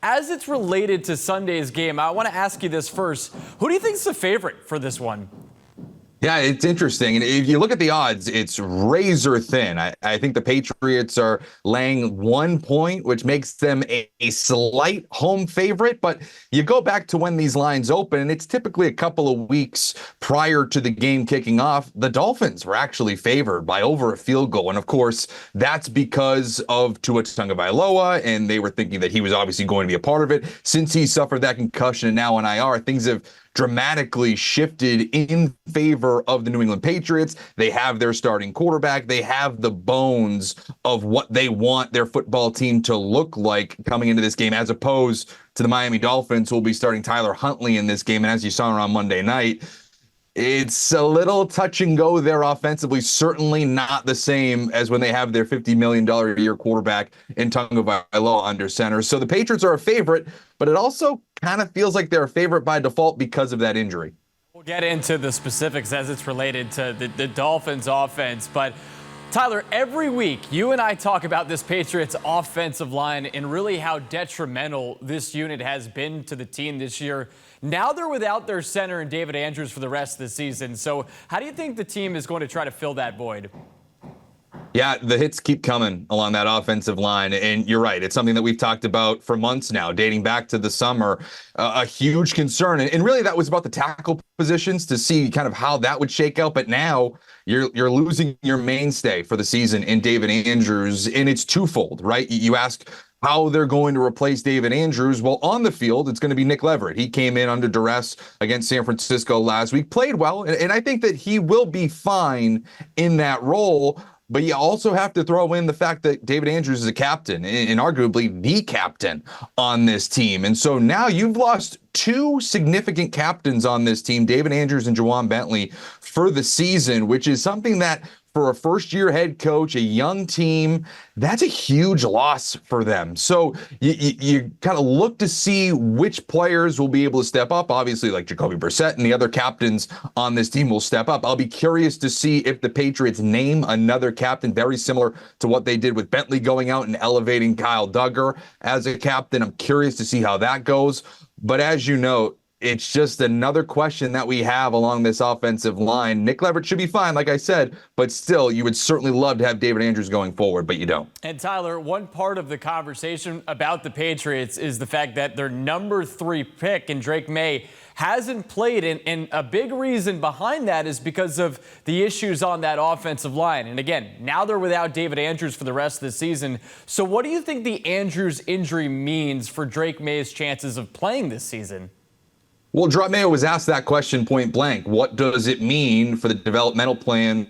as it's related to Sunday's game, I want to ask you this first. Who do you think is the favorite for this one? Yeah, it's interesting. And if you look at the odds, it's razor thin. I think the Patriots are laying 1 point, which makes them a slight home favorite. But you go back to when these lines open, and it's typically a couple of weeks prior to the game kicking off. The Dolphins were actually favored by over a field goal. And of course, that's because of Tua Tagovailoa, and they were thinking that he was obviously going to be a part of it. Since he suffered that concussion and now on IR, things have dramatically shifted in favor of the New England Patriots. They have their starting quarterback. They have the bones of what they want their football team to look like coming into this game, as opposed to the Miami Dolphins, who will be starting Tyler Huntley in this game. And as you saw on Monday night, it's a little touch and go there offensively, certainly not the same as when they have their $50 million a year quarterback in Tagovailoa under center. So the Patriots are a favorite, but it also kind of feels like they're a favorite by default because of that injury. We'll get into the specifics as it's related to the Dolphins offense, but Tyler, every week you and I talk about this Patriots offensive line and really how detrimental this unit has been to the team this year. Now they're without their center and David Andrews for the rest of the season. So how do you think the team is going to try to fill that void? Yeah, the hits keep coming along that offensive line. And you're right. It's something that we've talked about for months now, dating back to the summer. A huge concern. And really, that was about the tackle positions to see kind of how that would shake out. But now you're losing your mainstay for the season in David Andrews. And it's twofold, right? You ask how they're going to replace David Andrews. Well, on the field, it's going to be Nick Leverett. He came in under duress against San Francisco last week, played well. And I think that he will be fine in that role. But you also have to throw in the fact that David Andrews is a captain and arguably the captain on this team. And so now you've lost two significant captains on this team, David Andrews and Juwan Bentley, for the season, which is something that for a first-year head coach, a young team, that's a huge loss for them. So you kind of look to see which players will be able to step up. Obviously, like Jacoby Brissett and the other captains on this team will step up. I'll be curious to see if the Patriots name another captain, very similar to what they did with Bentley going out and elevating Kyle Duggar as a captain. I'm curious to see how that goes. But as you know, it's just another question that we have along this offensive line. Nick Leverett should be fine, like I said, but still, you would certainly love to have David Andrews going forward, but you don't. And Tyler, one part of the conversation about the Patriots is the fact that their number 3 pick in Drake May hasn't played, and a big reason behind that is because of the issues on that offensive line. And again, now they're without David Andrews for the rest of the season. So what do you think the Andrews injury means for Drake May's chances of playing this season? Well, Drake Mayo was asked that question point blank. What does it mean for the developmental plan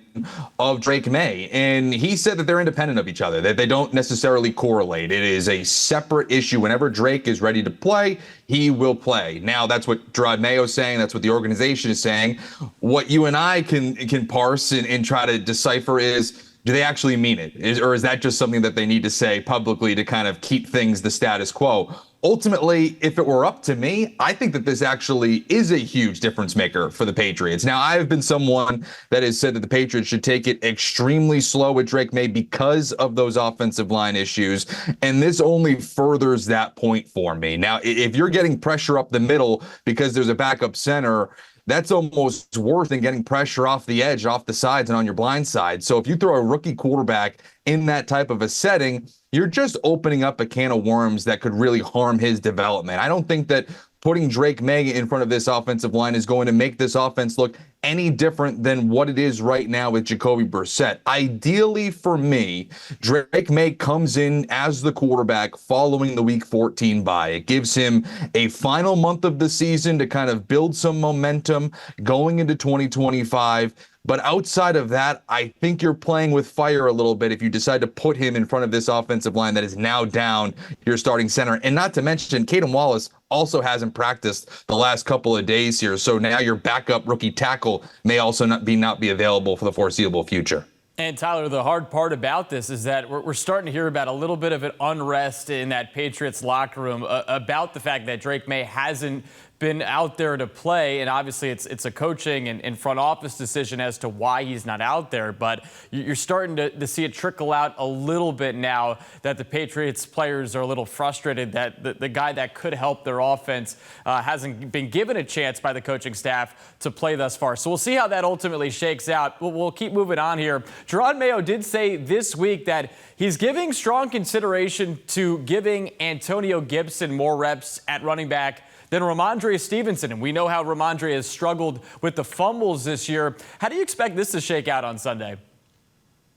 of Drake May? And he said that they're independent of each other, that they don't necessarily correlate. It is a separate issue. Whenever Drake is ready to play, he will play. Now, that's what Drake Mayo is saying. That's what the organization is saying. What you and I can parse and try to decipher is, do they actually mean it? Or is that just something that they need to say publicly to kind of keep things the status quo? Ultimately, if it were up to me, I think that this actually is a huge difference maker for the Patriots. Now, I've been someone that has said that the Patriots should take it extremely slow with Drake May because of those offensive line issues, and this only furthers that point for me. Now, if you're getting pressure up the middle because there's a backup center, that's almost worse than getting pressure off the edge, off the sides, and on your blind side. So if you throw a rookie quarterback in that type of a setting, you're just opening up a can of worms that could really harm his development. I don't think that putting Drake May in front of this offensive line is going to make this offense look any different than what it is right now with Jacoby Brissett. Ideally for me, Drake May comes in as the quarterback following the Week 14 bye. It gives him a final month of the season to kind of build some momentum going into 2025. But outside of that, I think you're playing with fire a little bit if you decide to put him in front of this offensive line that is now down your starting center. And not to mention, Caden Wallace also hasn't practiced the last couple of days here. So now your backup rookie tackle may also not be available for the foreseeable future. And Tyler, the hard part about this is that we're starting to hear about a little bit of an unrest in that Patriots locker room about the fact that Drake May hasn't been out there to play, and obviously it's a coaching and front office decision as to why he's not out there, but you're starting to see it trickle out a little bit now that the Patriots players are a little frustrated that the guy that could help their offense hasn't been given a chance by the coaching staff to play thus far. So we'll see how that ultimately shakes out. We'll keep moving on here. Jerod Mayo did say this week that he's giving strong consideration to giving Antonio Gibson more reps at running back than Ramondre Stevenson. And we know how Ramondre has struggled with the fumbles this year. How do you expect this to shake out on Sunday?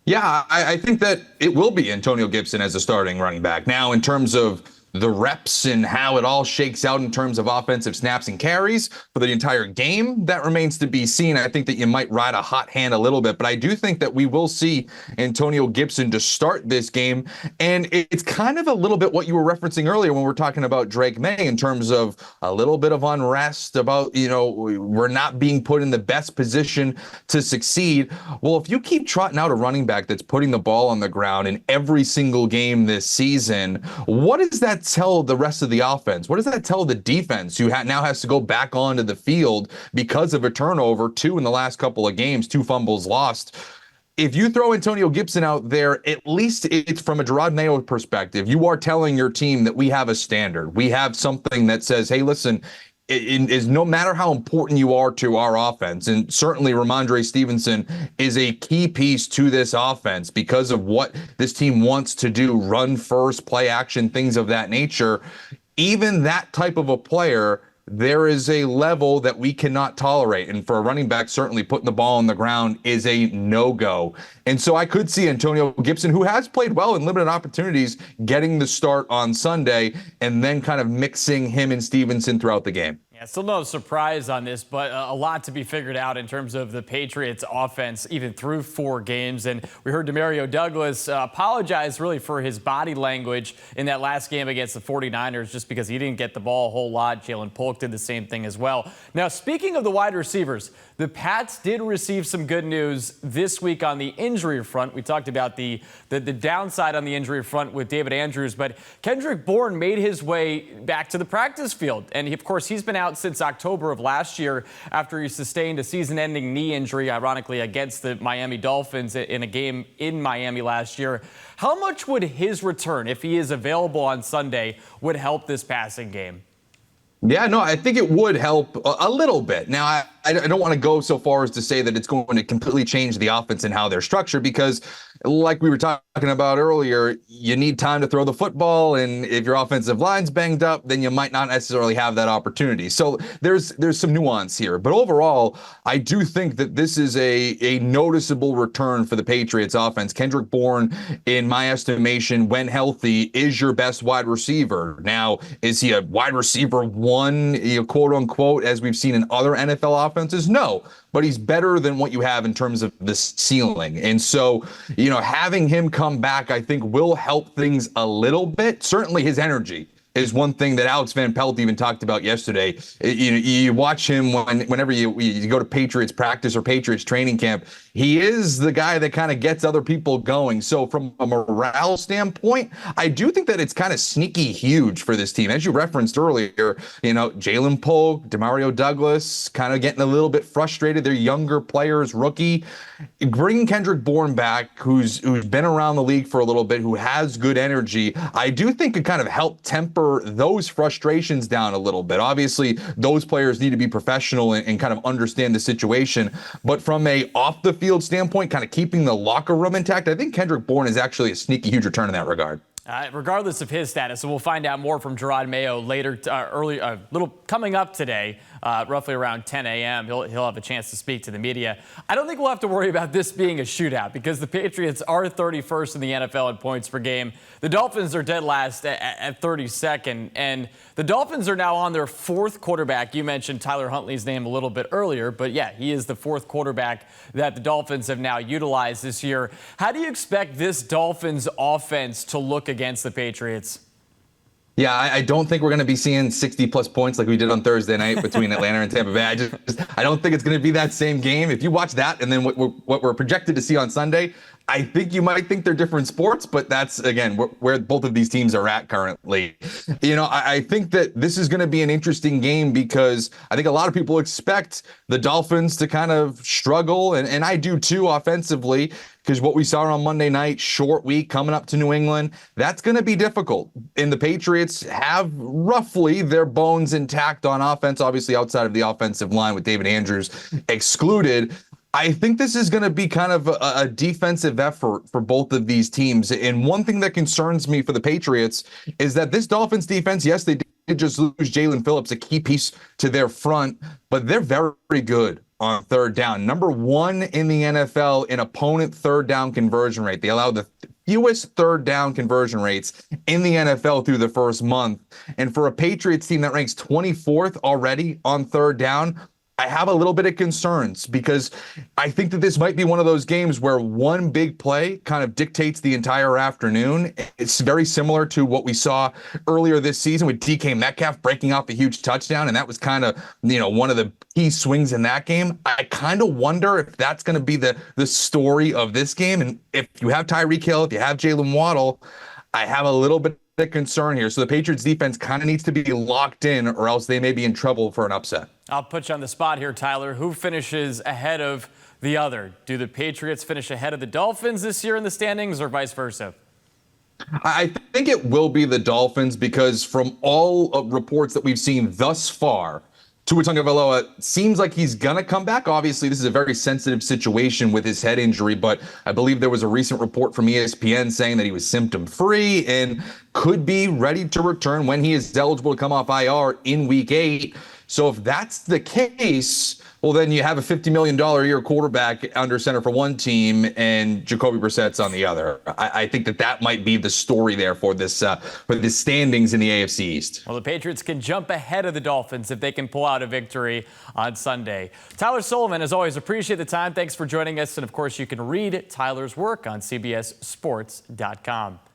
Yeah, I think that it will be Antonio Gibson as a starting running back. Now, in terms of the reps and how it all shakes out in terms of offensive snaps and carries for the entire game, that remains to be seen. I think that you might ride a hot hand a little bit, but I do think that we will see Antonio Gibson to start this game. And it's kind of a little bit what you were referencing earlier when we were talking about Drake May in terms of a little bit of unrest about, we're not being put in the best position to succeed. Well, if you keep trotting out a running back that's putting the ball on the ground in every single game this season, what does that tell the rest of the offense? What does that tell the defense, who now has to go back onto the field because of a turnover, 2 in the last couple of games, 2 fumbles lost? If you throw Antonio Gibson out there, at least it's from a Jerod Mayo perspective. You are telling your team that we have a standard. We have something that says, hey, listen, it is no matter how important you are to our offense, and certainly Ramondre Stevenson is a key piece to this offense because of what this team wants to do, run first, play action, things of that nature. Even that type of a player, there is a level that we cannot tolerate. And for a running back, certainly putting the ball on the ground is a no-go. And so I could see Antonio Gibson, who has played well in limited opportunities, getting the start on Sunday and then kind of mixing him and Stevenson throughout the game. Yeah, still no surprise on this, but a lot to be figured out in terms of the Patriots offense, even through 4 games. And we heard Demario Douglas apologize really for his body language in that last game against the 49ers, just because he didn't get the ball a whole lot. Jalen Polk did the same thing as well. Now, speaking of the wide receivers, the Pats did receive some good news this week on the injury front. We talked about the downside on the injury front with David Andrews, but Kendrick Bourne made his way back to the practice field. And of course, he's been out since October of last year after he sustained a season-ending knee injury, ironically, against the Miami Dolphins in a game in Miami last year. How much would his return, if he is available on Sunday, would help this passing game? Yeah, no, I think it would help a little bit. Now, I don't want to go so far as to say that it's going to completely change the offense and how they're structured, because like we were talking about earlier, you need time to throw the football. And if your offensive line's banged up, then you might not necessarily have that opportunity. So there's some nuance here. But overall, I do think that this is a noticeable return for the Patriots offense. Kendrick Bourne, in my estimation, when healthy, is your best wide receiver. Now, is he a wide receiver 1, quote unquote, as we've seen in other NFL offenses? No, but he's better than what you have in terms of the ceiling. And so, having him come back, I think, will help things a little bit. Certainly his energy is one thing that Alex Van Pelt even talked about yesterday. You watch him whenever you go to Patriots practice or Patriots training camp, he is the guy that kind of gets other people going. So from a morale standpoint, I do think that it's kind of sneaky huge for this team. As you referenced earlier, Jalen Polk, Demario Douglas kind of getting a little bit frustrated. They're younger players, rookie. Bringing Kendrick Bourne back, who's been around the league for a little bit, who has good energy, I do think could kind of help temper those frustrations down a little bit. Obviously, those players need to be professional and kind of understand the situation. But from a off the field standpoint, kind of keeping the locker room intact, I think Kendrick Bourne is actually a sneaky huge return in that regard. Regardless of his status, so we'll find out more from Jerod Mayo later, coming up today, roughly around 10 a.m. He'll have a chance to speak to the media. I don't think we'll have to worry about this being a shootout, because the Patriots are 31st in the NFL in points per game. The Dolphins are dead last at 32nd, and the Dolphins are now on their 4th quarterback. You mentioned Tyler Huntley's name a little bit earlier, but yeah, he is the 4th quarterback that the Dolphins have now utilized this year. How do you expect this Dolphins offense to look against the Patriots? Yeah, I don't think we're going to be seeing 60-plus points like we did on Thursday night between Atlanta and Tampa Bay. I don't think it's going to be that same game. If you watch that and then what we're projected to see on Sunday, I think you might think they're different sports, but that's, again, where both of these teams are at currently. I think that this is going to be an interesting game because I think a lot of people expect the Dolphins to kind of struggle, and I do too offensively, because what we saw on Monday night, short week coming up to New England, that's going to be difficult. And the Patriots have roughly their bones intact on offense, obviously outside of the offensive line with David Andrews excluded. I think this is going to be kind of a defensive effort for both of these teams. And one thing that concerns me for the Patriots is that this Dolphins defense, yes, they did just lose Jalen Phillips, a key piece to their front, but they're very good on third down. Number 1 in the NFL in opponent third down conversion rate. They allow the fewest third down conversion rates in the NFL through the first month. And for a Patriots team that ranks 24th already on third down, I have a little bit of concerns because I think that this might be one of those games where one big play kind of dictates the entire afternoon. It's very similar to what we saw earlier this season with DK Metcalf breaking off a huge touchdown, and that was kind of, one of the key swings in that game. I kind of wonder if that's going to be the story of this game. And if you have Tyreek Hill, if you have Jalen Waddle, I have a little bit of concern here. So the Patriots defense kind of needs to be locked in, or else they may be in trouble for an upset. I'll put you on the spot here, Tyler. Who finishes ahead of the other? Do the Patriots finish ahead of the Dolphins this year in the standings, or vice versa? I think it will be the Dolphins because from all reports that we've seen thus far, Tua Tagovailoa seems like he's going to come back. Obviously, this is a very sensitive situation with his head injury, but I believe there was a recent report from ESPN saying that he was symptom-free and could be ready to return when he is eligible to come off IR in Week 8. So if that's the case, well, then you have a $50 million a year quarterback under center for one team and Jacoby Brissett's on the other. I think that might be the story there for the standings in the AFC East. Well, the Patriots can jump ahead of the Dolphins if they can pull out a victory on Sunday. Tyler Sullivan, as always, appreciate the time. Thanks for joining us. And, of course, you can read Tyler's work on CBSSports.com.